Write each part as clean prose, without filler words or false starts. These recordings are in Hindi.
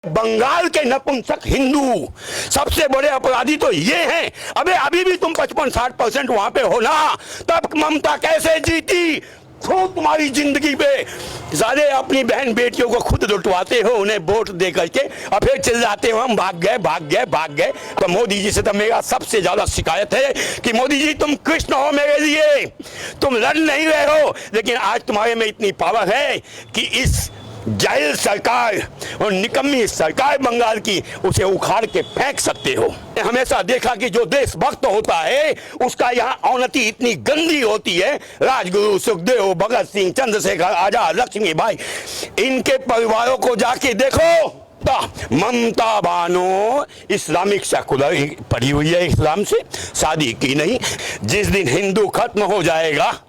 बंगाल के नपुंसक हिंदू सबसे बड़े अपराधी तो ये हैं। अबे अभी भी तुम 55-60% वहां पे हो ना, तब ममता कैसे जीती? तुम्हारी जिंदगी पे सारे अपनी बहन बेटियों को खुद लुटवाते हो, उन्हें वोट दे करके, और फिर चिल्लाते हो हम भाग गए भाग गए भाग गए। तो मोदी जी से तो मेरा सबसे ज्यादा शिकायत है कि मोदी जी तुम कृष्ण हो मेरे लिए, तुम लड़ नहीं रहे हो, लेकिन आज तुम्हारे में इतनी पावर है कि इस जाहिल सरकार और निकम्मी सरकार बंगाल की उसे उखाड़ के फेंक सकते हो। हमेशा देखा कि जो देशभक्त होता है उसका यहाँ अवनति इतनी गंदी होती है। राजगुरु, सुखदेव, भगत सिंह, चंद्रशेखर आजाद, लक्ष्मीबाई, इनके परिवारों को जाके देखो। ममता बानो इस्लामिक सेकुलर पढ़ी हुई है, इस्लाम से शादी की नहीं। जिस दिन हिंदू खत्म हो जाएगा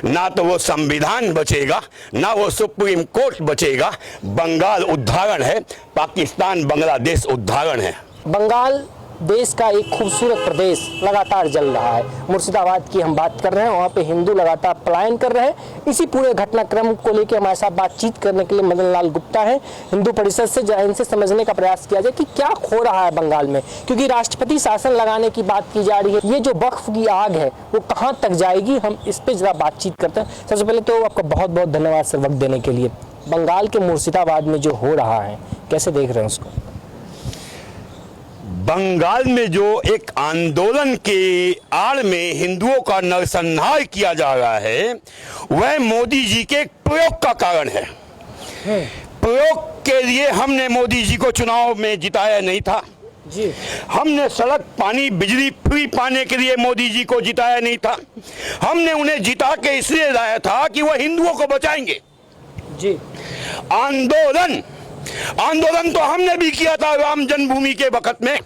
ना तो वो संविधान बचेगा ना वो सुप्रीम कोर्ट बचेगा। बंगाल उदाहरण है, पाकिस्तान बांग्लादेश उदाहरण है। बंगाल देश का एक खूबसूरत प्रदेश लगातार जल रहा है। मुर्शिदाबाद की हम बात कर रहे हैं, वहाँ पे हिंदू लगातार पलायन कर रहे हैं। इसी पूरे घटनाक्रम को लेकर हमारे साथ बातचीत करने के लिए मदन लाल गुप्ता हैं हिंदू परिषद से। इनसे समझने का प्रयास किया जाए कि क्या खो रहा है बंगाल में, क्योंकि राष्ट्रपति शासन लगाने की बात की जा रही है। ये जो वक्फ की आग है वो कहाँ तक जाएगी, हम इस पर जरा बातचीत करते हैं। सबसे पहले तो आपका बहुत बहुत धन्यवाद सर वक्त देने के लिए। बंगाल के मुर्शिदाबाद में जो हो रहा है कैसे देख रहे हैं उसको? बंगाल में जो एक आंदोलन के आड़ में हिंदुओं का नरसंहार किया जा रहा है वह मोदी जी के प्रयोग का कारण है। प्रयोग के लिए हमने मोदी जी को चुनाव में जिताया नहीं था जी। हमने सड़क, पानी, बिजली फ्री पाने के लिए मोदी जी को जिताया नहीं था। हमने उन्हें जिता के इसलिए लाया था कि वह हिंदुओं को बचाएंगे जी। आंदोलन तो हमने भी किया था राम जन्मभूमि के वक्त में,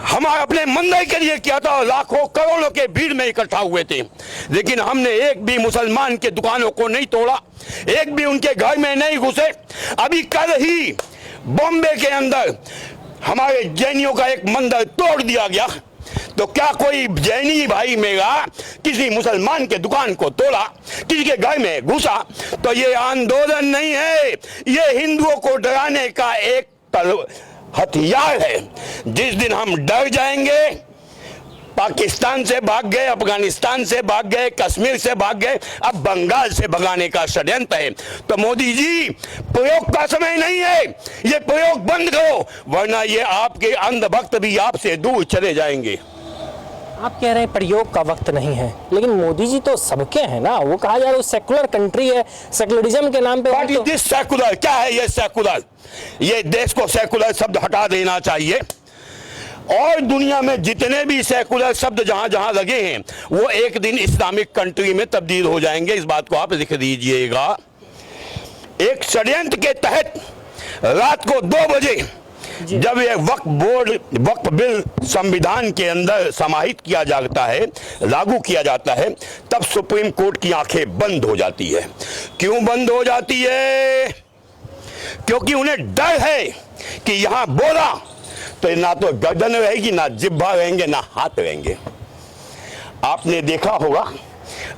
हमारे अपने मंदिर के लिए किया था, लाखों करोड़ों के भीड़ में इकट्ठा हुए थे। लेकिन हमने एक भी मुसलमान के दुकानों को नहीं तोड़ा, एक भी उनके घर में नहीं घुसे। अभी कल ही बॉम्बे के अंदर हमारे जैनियों का एक मंदिर तोड़ दिया गया। तो क्या कोई जैनी भाई मेरा किसी मुसलमान के दुकान को तोड़ा, किसी के घर में घुसा? तो ये आंदोलन नहीं है, ये हिंदुओं को डराने का एक हथियार है। जिस दिन हम डर जाएंगे, पाकिस्तान से भाग गए, अफगानिस्तान से भाग गए, कश्मीर से भाग गए, अब बंगाल से भगाने का षड्यंत्र है। तो मोदी जी प्रयोग का समय नहीं है, ये प्रयोग बंद करो, वरना ये आपके अंधभक्त भी आपसे दूर चले जाएंगे। आप कह रहे हैं प्रयोग का वक्त नहीं है, लेकिन मोदी जी तो सबके हैं ना। वो कहा जा रहा है सेकुलर कंट्री है, सेकुलरिज्म के नाम पे। What is this secular? क्या है ये सेकुलर? ये देश को सेकुलर शब्द हटा देना चाहिए। और दुनिया में जितने भी सेकुलर शब्द जहां जहां लगे हैं वो एक दिन इस्लामिक कंट्री में तब्दील हो जाएंगे, इस बात को आप लिख दीजिएगा। एक षड्यंत्र के तहत रात को 2 बजे जब ये वक्फ बिल संविधान के अंदर समाहित किया जाता है, लागू किया जाता है, तब सुप्रीम कोर्ट की आंखें बंद हो जाती है। क्यों बंद हो जाती है? क्योंकि उन्हें डर है कि यहां बोला तो ना तो गर्दन रहेगी, ना जिब्भा रहेंगे, ना हाथ रहेंगे। आपने देखा होगा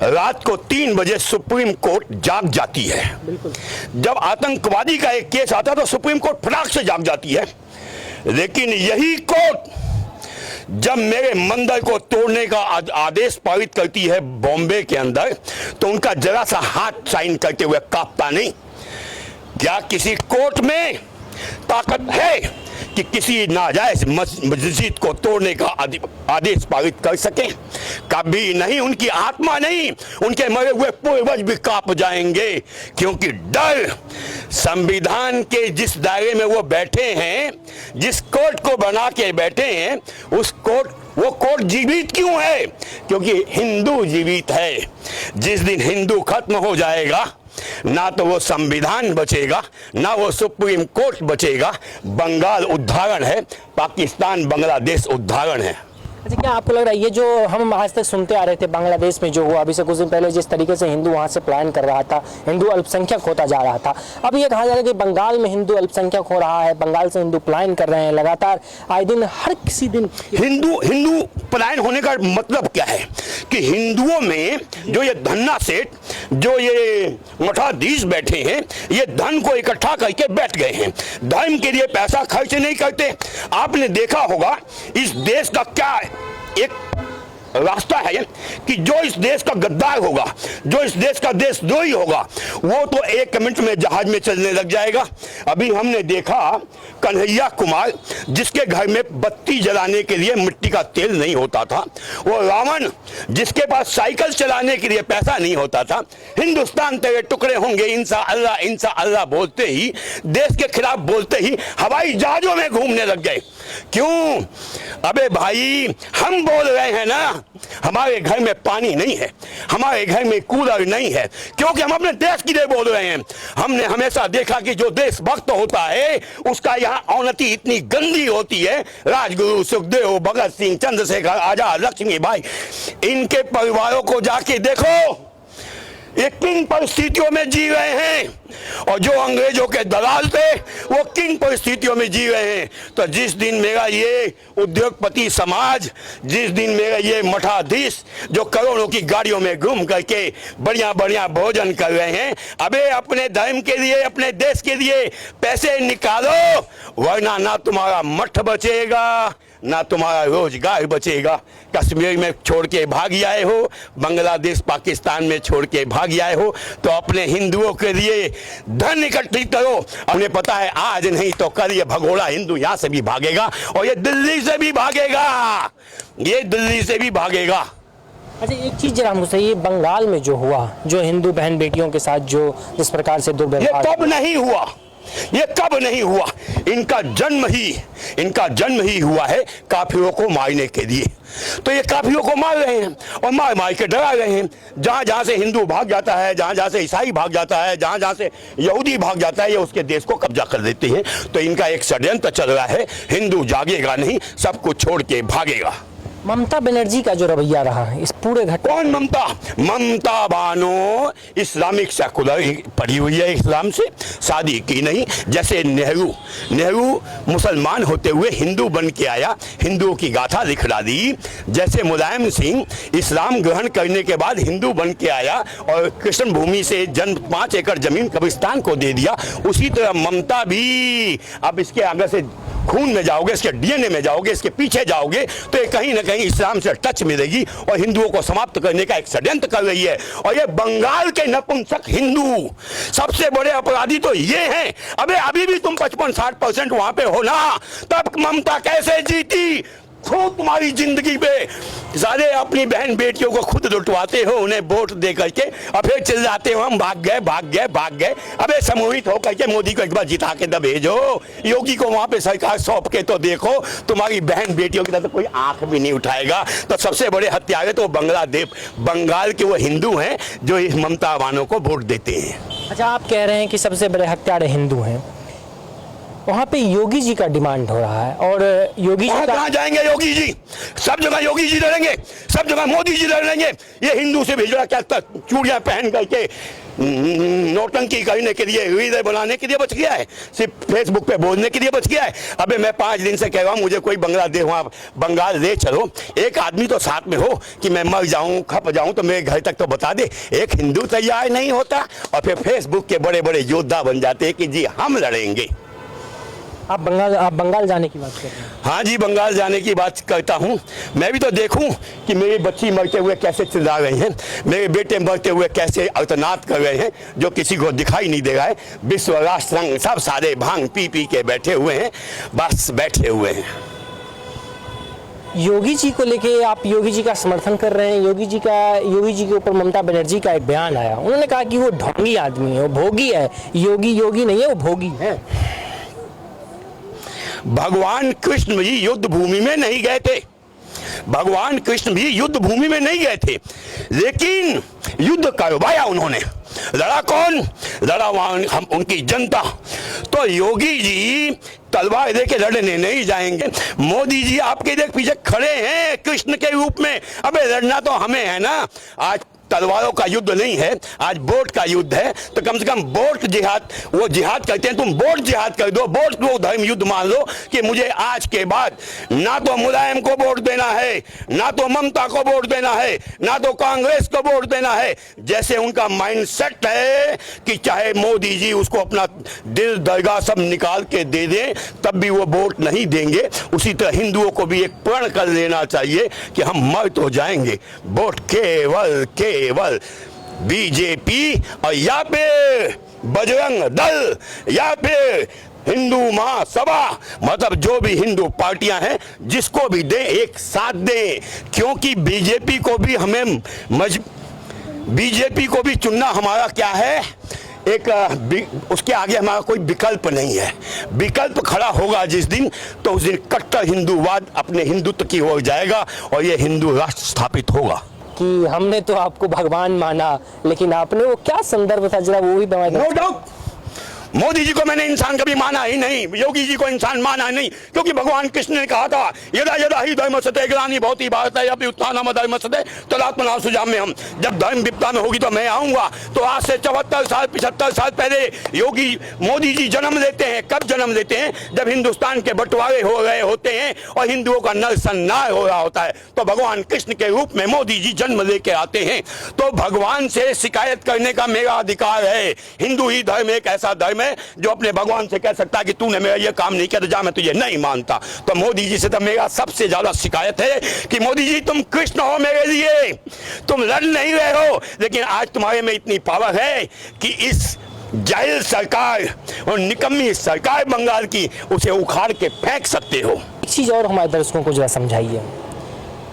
रात को 3 बजे सुप्रीम कोर्ट जाग जाती है। जब आतंकवादी का एक केस आता तो सुप्रीम कोर्ट फटाक से जाग जाती है। लेकिन यही कोर्ट जब मेरे मंदिर को तोड़ने का आदेश पारित करती है बॉम्बे के अंदर, तो उनका जरा सा हाथ साइन करते हुए कांपता नहीं? क्या किसी कोर्ट में ताकत है कि किसी नाजायज मस्जिद को तोड़ने का आदेश पारित कर सके? कभी नहीं। उनकी आत्मा नहीं, उनके मरे हुए पूर्वज भी कांप जाएंगे, क्योंकि डर संविधान के जिस दायरे में वो बैठे हैं, जिस कोर्ट को बना के बैठे हैं, वो कोर्ट जीवित क्यों है? क्योंकि हिंदू जीवित है। जिस दिन हिंदू खत्म हो जाएगा ना तो वो संविधान बचेगा ना वो सुप्रीम कोर्ट बचेगा। बंगाल उदाहरण है, पाकिस्तान बांग्लादेश उदाहरण है। अच्छा, क्या आपको लग रहा है ये जो हम आज तक सुनते आ रहे थे बांग्लादेश में जो हुआ, अभी से कुछ दिन पहले जिस तरीके से हिंदू वहाँ से पलायन कर रहा था, हिंदू अल्पसंख्यक होता जा रहा था, अब ये कहा जा रहा है कि बंगाल में हिंदू अल्पसंख्यक हो रहा है, बंगाल से हिंदू पलायन कर रहे हैं लगातार, आए दिन हर किसी दिन हिंदू पलायन होने का मतलब क्या है कि हिंदुओं में जो ये धन्ना सेठ, जो ये मठाधीश बैठे हैं, ये धन को इकट्ठा करके बैठ गए हैं, धर्म के लिए पैसा खर्च नहीं करते। आपने देखा होगा इस देश का क्या एक रास्ता है कि जो इस देश का गद्दार होगा, जो इस देश का देशद्रोही होगा, वो तो 1 मिनट में जहाज में चलने लग जाएगा। अभी हमने देखा कन्हैया कुमार, जिसके घर में बत्ती जलाने के लिए मिट्टी का तेल नहीं होता था, वो रावण जिसके पास साइकिल चलाने के लिए पैसा नहीं होता था, हिंदुस्तान तेरे टुकड़े होंगे इंसा अल्लाह बोलते ही, देश के खिलाफ बोलते ही हवाई जहाजों में घूमने लग गए। क्यों? अबे भाई, हम बोल रहे हैं ना, हमारे घर में पानी नहीं है, हमारे घर में कूलर नहीं है, क्योंकि हम अपने देश के लिए बोल रहे हैं। हमने हमेशा देखा कि जो देशभक्त होता है उसका यहाँ अवनति इतनी गंदी होती है। राजगुरु, सुखदेव, भगत सिंह, चंद्रशेखर आजाद, लक्ष्मीबाई, इनके परिवारों को जाके देखो, ये किन परिस्थितियों में जी रहे हैं, और जो अंग्रेजों के दलाल थे वो किन परिस्थितियों में जी रहे हैं। तो जिस दिन मेरा ये उद्योगपति समाज, जिस दिन मेरा ये मठाधीश जो करोड़ों की गाड़ियों में घूम करके बढ़िया बढ़िया भोजन कर रहे हैं, अबे अपने धर्म के लिए, अपने देश के लिए पैसे निकालो, वरना ना तुम्हारा मठ बचेगा, ना तुम्हारा रोजगार बचेगा। कश्मीर में छोड़ के भाग आए हो, बांग्लादेश पाकिस्तान में छोड़ के भाग आए हो, तो अपने हिंदुओं के लिए धन इकट्ठित करो। उन्हें पता है आज नहीं तो कल ये भगोड़ा हिंदू यहाँ से भी भागेगा, और ये दिल्ली से भी भागेगा, ये दिल्ली से भी भागेगा। अच्छा, एक चीज जरा हमको सही, बंगाल में जो हुआ, जो हिंदू बहन बेटियों के साथ जो जिस प्रकार से दुर्व्यवहार, ये कब नहीं हुआ, ये कब नहीं हुआ? इनका जन्म ही हुआ है काफिरों को मारने के लिए। तो ये काफिरों को मार रहे हैं और मार मार के डरा रहे हैं। जहां जहां से हिंदू भाग जाता है, जहां जहां से ईसाई भाग जाता है, जहां जहां से यहूदी भाग जाता है, ये उसके देश को कब्जा कर देते हैं। तो इनका एक षड्यंत्र चल रहा है, हिंदू जागेगा नहीं, सब कुछ छोड़ के भागेगा। ममता बनर्जी का जो रवैया रहा है इस पूरे घटना, कौन ममता? ममता बानो इस्लामिक सेकुलर पढ़ी हुई है, इस्लाम से शादी की नहीं। जैसे नेहरू मुसलमान होते हुए हिंदू बन के आया, हिंदुओं की गाथा लिखला दी। जैसे मुलायम सिंह इस्लाम ग्रहण करने के बाद हिंदू बन के आया और कृष्ण भूमि से 5 एकड़ जमीन कब्रिस्तान को दे दिया, उसी तरह ममता भी। अब इसके आगे से खून में जाओगे, इसके डीएनए में जाओगे, इसके पीछे जाओगे, तो ये कहीं ना कहीं इस्लाम से टच मिलेगी और हिंदुओं को समाप्त करने का एक षड्यंत्र कर रही है। और ये बंगाल के नपुंसक हिंदू सबसे बड़े अपराधी तो ये हैं। अबे अभी भी तुम 55-60% वहां पे हो ना, तब ममता कैसे जीती? खुद तुम्हारी जिंदगी पे सारे अपनी बहन बेटियों को खुद लुटवाते हो, उन्हें वोट दे करके, और फिर चिल्लाते हो हम भाग गए। अबे समूहित होकर के मोदी को एक बार जिता के भेजो, योगी को वहां पे सरकार सौंप के तो देखो, तुम्हारी बहन बेटियों की तरफ तो कोई आंख भी नहीं उठाएगा। तो सबसे बड़े हत्यारे तो बंगाल के वो हिंदू हैं जो इस ममता वालों को वोट देते हैं। अच्छा, आप कह रहे हैं कि सबसे बड़े हत्यारे हिंदू हैं, वहाँ पे योगी जी का डिमांड हो रहा है, और योगी जी कहाँ जाएंगे? योगी जी सब जगह योगी जी लड़ेंगे, सब जगह मोदी जी लड़ेंगे। ये हिंदू से भेज रहा क्या तक चूड़ियां पहन करके नौटंकी करने के लिए, वीडियो बनाने के लिए बच गया है, सिर्फ फेसबुक पे बोलने के लिए बच गया है। अबे मैं 5 दिन से कह रहा हूँ मुझे कोई बांग्लादेश वहाँ बंगाल ले चलो, एक आदमी तो साथ में हो कि मैं मर जाऊँ खप जाऊँ तो मेरे घर तक तो बता दे। एक हिंदू तैयार नहीं होता और फिर फेसबुक के बड़े बड़े योद्धा बन जाते हैं कि जी हम लड़ेंगे। आप बंगाल जाने की बात कर रहे हैं? हाँ जी, बंगाल जाने की बात करता हूँ। मैं भी तो देखूँ कि मेरी बच्ची मरते हुए कैसे चिल्ला रहे हैं, मेरे बेटे मरते हुए कैसे अर्थनाद कर रहे हैं, जो किसी को दिखाई नहीं दे रहा है। विश्व राष्ट्र संघ सब सारे भांग पी के बैठे हुए हैं, बस बैठे हुए हैं। योगी जी को लेके आप योगी जी का समर्थन कर रहे हैं। योगी जी के ऊपर ममता बनर्जी का एक बयान आया, उन्होंने कहा कि वो ढोंगी आदमी है, वो भोगी है। योगी नहीं है, वो भोगी है। भगवान कृष्ण भी युद्ध भूमि में नहीं गए थे, भगवान कृष्ण भी युद्ध भूमि में नहीं गए थे, लेकिन युद्ध करवाया उन्होंने। लड़ा कौन? लड़ा वहां हम उनकी जनता। तो तो योगी जी तलवार लेके लड़ने नहीं जाएंगे। मोदी जी आपके देख पीछे खड़े हैं कृष्ण के रूप में। अबे लड़ना तो हमें है ना। आज तलवारों का युद्ध नहीं है, आज वोट का युद्ध है। तो कम से कम वोट जिहाद, वो जिहाद करते हैं, तुम वोट जिहाद कर दो, वोट को धर्म युद्ध मान लो कि मुझे आज के बाद ना तो मुलायम को वोट देना है, ना तो ममता को वोट देना है, ना तो कांग्रेस को वोट देना है। जैसे उनका माइंडसेट है कि चाहे मोदी जी उसको अपना दिल दरगाह सब निकाल के दे दें तब भी वो वोट नहीं देंगे। उसी तरह हिंदुओं को भी एक प्रण कर लेना चाहिए कि हम मर तो जाएंगे, वोट केवल बीजेपी और या फिर बजरंग दल या फिर हिंदू महासभा, मतलब जो भी हिंदू पार्टियां हैं जिसको भी दें एक साथ दें। क्योंकि बीजेपी को भी हमें बीजेपी को भी चुनना हमारा क्या है, उसके आगे हमारा कोई विकल्प नहीं है। विकल्प खड़ा होगा जिस दिन, तो उस दिन कट्टर हिंदूवाद अपने हिंदुत्व की ओर जाएगा और ये हिंदू राष्ट्र स्थापित होगा। कि हमने तो आपको भगवान माना, लेकिन आपने वो क्या संदर्भ था जरा वो भी बताइए। नो डाउट मोदी जी को मैंने इंसान कभी माना ही नहीं, योगी जी को इंसान माना ही नहीं, क्योंकि भगवान कृष्ण ने कहा था यदा यदा ही धर्मस्ते ग्लानि भवति भारत अभि उत्थानम अधर्मस्ते तदात्मना सुजाम्य हम। जब धर्म विपदा में होगी तो मैं आऊंगा। तो आज से 74 साल 75 साल पहले योगी मोदी जी जन्म लेते हैं। कब जन्म लेते हैं? जब हिंदुस्तान के बंटवारे हो रहे होते हैं और हिंदुओं का नरसंहार हो रहा होता है, तो भगवान कृष्ण के रूप में मोदी जी जन्म लेके आते हैं। तो भगवान से शिकायत करने का मेरा अधिकार है। हिंदू ही धर्म एक ऐसा धर्म है जो अपने भगवान से कह सकता है कि तूने मेरा ये काम नहीं किया तो जा मैं तुझे नहीं मानता। तो मोदी जी से तो मेरा सबसे ज्यादा शिकायत है कि मोदी जी तुम कृष्ण हो मेरे लिए, तुम लड़ नहीं रहे हो, लेकिन आज तुम्हारे में इतनी पावर है कि इस जाहिल सरकार और निकम्मी सरकार बंगाल की उसे उखाड़ के फेंक सकते हो। एक चीज और हमारे दर्शकों को जरा समझाइए।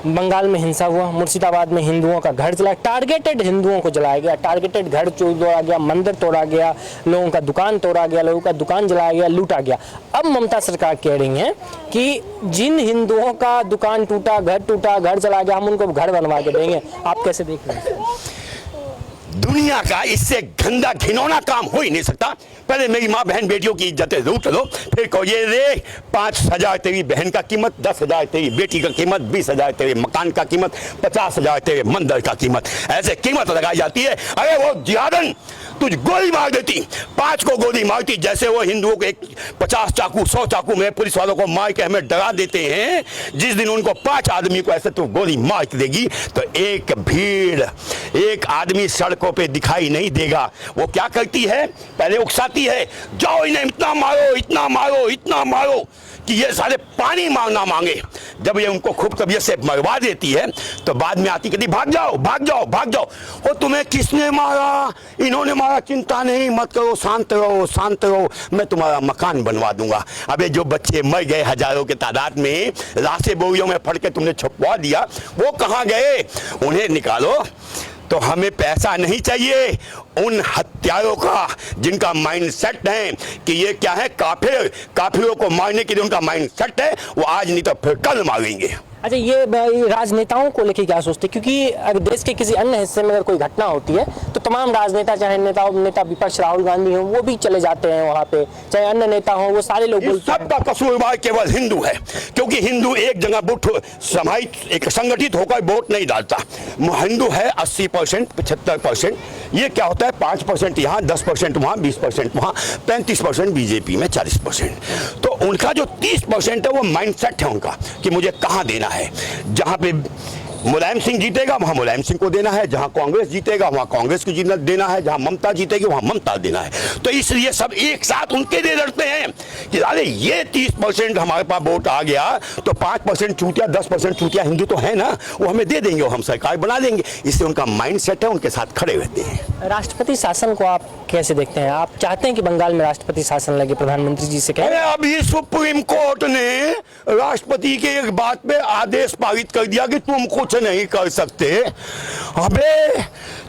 बंगाल में हिंसा हुआ, मुर्शिदाबाद में हिंदुओं का घर जला, टारगेटेड हिंदुओं को जलाया गया, टारगेटेड घर तोड़ा गया, मंदिर तोड़ा गया, लोगों का दुकान तोड़ा गया, लोगों का दुकान जलाया गया, लूटा गया। अब ममता सरकार कह रही है कि जिन हिंदुओं का दुकान टूटा, घर जला गया, हम उनको घर बनवा के देंगे। आप कैसे देख रहे हैं? दुनिया का इससे गंदा घिनौना काम हो ही नहीं सकता। पहले मेरी माँ बहन बेटियों की इज्जतें लूट लो, फिर कहो ये रे 5,000 तेरी बहन का कीमत, 10,000 तेरी बेटी का कीमत, 20,000 तेरे मकान का कीमत, 50,000 तेरे मंदिर का कीमत। ऐसे कीमत लगाई जाती है। अरे वो जिहादन तुझ गोली मार देती, 5 को गोली मारती, जैसे वो हिंदुओं को 50 चाकू 100 चाकू में पुलिस वालों को मार के हमें डरा देते हैं। जिस दिन उनको 5 आदमी को ऐसे तो गोली मार देगी तो एक भीड़, एक आदमी सड़कों पे दिखाई नहीं देगा। वो क्या करती है? पहले उकसाती है, जाओ इन्हें इतना मारो, इतना मारो, इतना मारो कि ये सारे पानी मांगना मांगे। जब ये उनको खूब तबीयत से मरवा देती है तो बाद में आती कहती भाग जाओ भाग जाओ भाग जाओ। वो तुम्हें किसने मारा? इन्होंने मारा, चिंता नहीं, मत करो, शांत रहो शांत रहो, मैं तुम्हारा मकान बनवा दूंगा। अबे जो बच्चे मर गए हजारों के तादाद में, लाशें बोरियों में फट के तुमने छुपवा दिया, वो कहाँ गए? उन्हें निकालो। तो हमें पैसा नहीं चाहिए उन हत्यारों का जिनका माइंड सेट है कि ये क्या है, काफिरों को मारने के लिए उनका माइंड सेट है। वो आज नहीं तो फिर कल मारेंगे। अच्छा, ये राजनेताओं को लेके क्या सोचते? क्योंकि अगर देश के किसी अन्य हिस्से में अगर कोई घटना होती है तो तमाम राजनेता, चाहे नेता विपक्ष राहुल गांधी हो, वो भी चले जाते हैं वहां पे, चाहे अन्य नेता हो, वो सारे लोग बोलते हैं सबका कसूरवार केवल हिंदू है। क्योंकि हिंदू एक जगह एक संगठित होकर वोट नहीं डालता। हिंदू है 80%, 75%। ये क्या होता है? 5% यहाँ, 10% वहाँ, 20% वहाँ, 35% बीजेपी में, 40%। तो उनका जो 30% है वो माइंडसेट है उनका कि मुझे कहाँ देना है। जहाँ पे मुलायम सिंह जीतेगा वहां मुलायम सिंह को देना है, जहां कांग्रेस जीतेगा वहां कांग्रेस को देना है, जहां ममता जीतेगी वहां ममता देना है। तो इसलिए सब एक साथ उनके लिए लड़ते हैं कि अरे ये 30% हमारे पास वोट आ गया तो 5% चूतिया, 10% चूतिया हिंदू तो है ना, वो हमें दे देंगे और हम सरकार बना देंगे। इससे उनका माइंड सेट है, उनके साथ खड़े रहते हैं। राष्ट्रपति शासन को आप कैसे देखते हैं? आप चाहते हैं कि बंगाल में राष्ट्रपति शासन लगे? प्रधानमंत्री जी से कहें। अभी सुप्रीम कोर्ट ने राष्ट्रपति के एक बात पे आदेश पारित कर दिया कि तुम कुछ नहीं कर सकते। अबे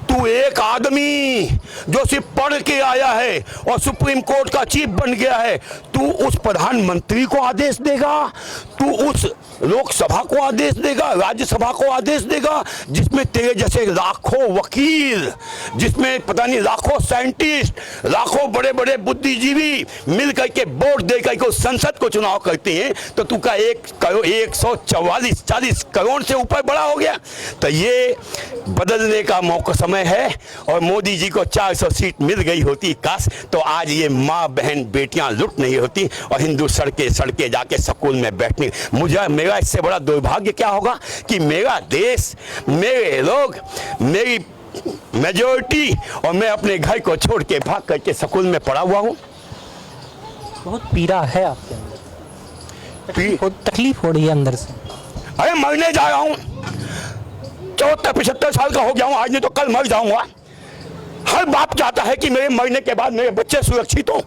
तू एक आदमी जो सिर्फ पढ़ के आया है और सुप्रीम कोर्ट का चीफ बन गया है, तू उस प्रधानमंत्री को आदेश देगा? तू उस लोकसभा को आदेश देगा, राज्यसभा को आदेश देगा, जिसमें तेरे जैसे लाखों वकील, जिसमें पता नहीं लाखों साइंटिस्ट, लाखों बड़े बड़े बुद्धिजीवी मिल करके वोट दे करके उस संसद को चुनाव करते हैं, तो तू का 144 करोड़ से ऊपर बड़ा हो गया। तो ये बदलने का मौका समय है, और मोदी जी को 400 सीट मिल गई होती काश, तो आज ये माँ बहन बेटियां लुट नहीं होती और हिंदू सड़के सड़के जाके स्कूल में बैठने। मेरा इससे बड़ा दुर्भाग्य क्या होगा कि मेरा देश, मेरे लोग, मेरी मेजॉरिटी, और मैं अपने घर को छोड़ के भाग करके स्कूल में पढ़ा हुआ हूँ। बहुत पीड़ा है आपके अंदर, तकलीफ हो रही है अंदर से। अरे मरने जा रहा हूँ, 74-75 साल का हो गया हूँ आज, नहीं तो कल मर जाऊंगा। हर बाप चाहता है कि मेरे मरने के बाद मेरे बच्चे सुरक्षित हो।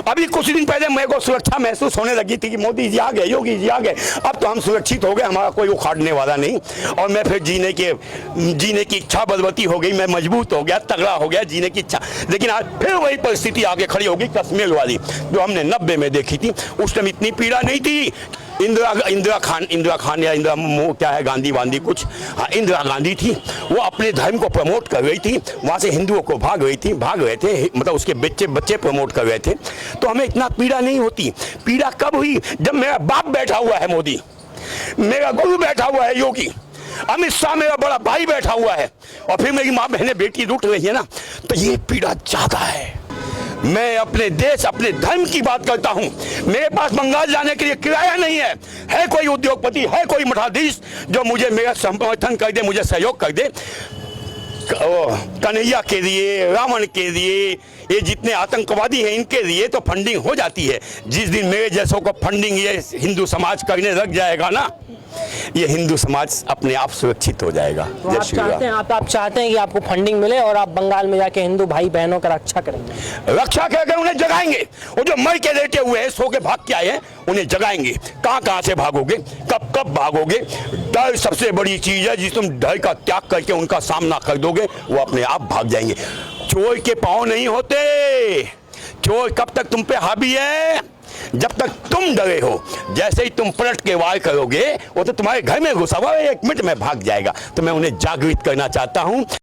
अभी कुछ दिन पहले मेरे को सुरक्षा महसूस होने लगी थी कि मोदी जी आ गए, योगी जी आ गए, अब तो हम सुरक्षित हो गए, हमारा कोई उखाड़ने वाला नहीं। और मैं फिर जीने की इच्छा बलवती हो गई, मैं मजबूत हो गया, तगड़ा हो गया, जीने की इच्छा। लेकिन आज फिर वही परिस्थिति आगे खड़ी होगी कश्मीर वाली, जो हमने 90 में देखी थी। उस टाइम इतनी पीड़ा नहीं थी। इंदिरा खान या क्या है, गांधी वांधी कुछ, हाँ इंदिरा गांधी थी, वो अपने धर्म को प्रमोट कर रही थी, वहाँ से हिंदुओं को भाग रहे थे, मतलब उसके बच्चे प्रमोट कर रहे थे, तो हमें इतना पीड़ा नहीं होती। पीड़ा कब हुई? जब मेरा बाप बैठा हुआ है मोदी, मेरा गुरु बैठा हुआ है योगी, अमित शाह मेरा बड़ा भाई बैठा हुआ है, और फिर मेरी माँ बहनें बेटी लूट रही है ना, तो ये पीड़ा ज्यादा है। मैं अपने देश, अपने धर्म की बात करता हूं। मेरे पास बंगाल जाने के लिए किराया नहीं है कोई उद्योगपति, है कोई मठाधीश जो मुझे मेरा समर्थन कर दे, मुझे सहयोग कर दे। कन्हैया के लिए, रावण के लिए, ये जितने आतंकवादी हैं इनके लिए तो फंडिंग हो जाती है। जिस दिन मेरे जैसों को फंडिंग ये हिंदू समाज करने लग जाएगा ना, ये हिंदू समाज अपने आप सुरक्षित हो जाएगा। तो आप चाहते हैं कि आपको फंडिंग मिले और आप बंगाल में जाके हिंदू भाई बहनों का रक्षा करेंगे? रक्षा करके उन्हें जगाएंगे। वो जो मर के लेटे हुए हैं, सो के भाग के आए हैं, उन्हें जगाएंगे। कहाँ से भागोगे, कब भागोगे? डर सबसे बड़ी चीज है, जिस तुम डर का त्याग करके उनका सामना कर दोगे, वो अपने आप भाग जाएंगे। चोर के पांव नहीं होते। चोर कब तक तुम पे हावी है? जब तक तुम डरे हो। जैसे ही तुम पलट के वार करोगे, वो तो तुम्हारे घर में घुसा हुआ 1 मिनट में भाग जाएगा। तो मैं उन्हें जागृत करना चाहता हूं।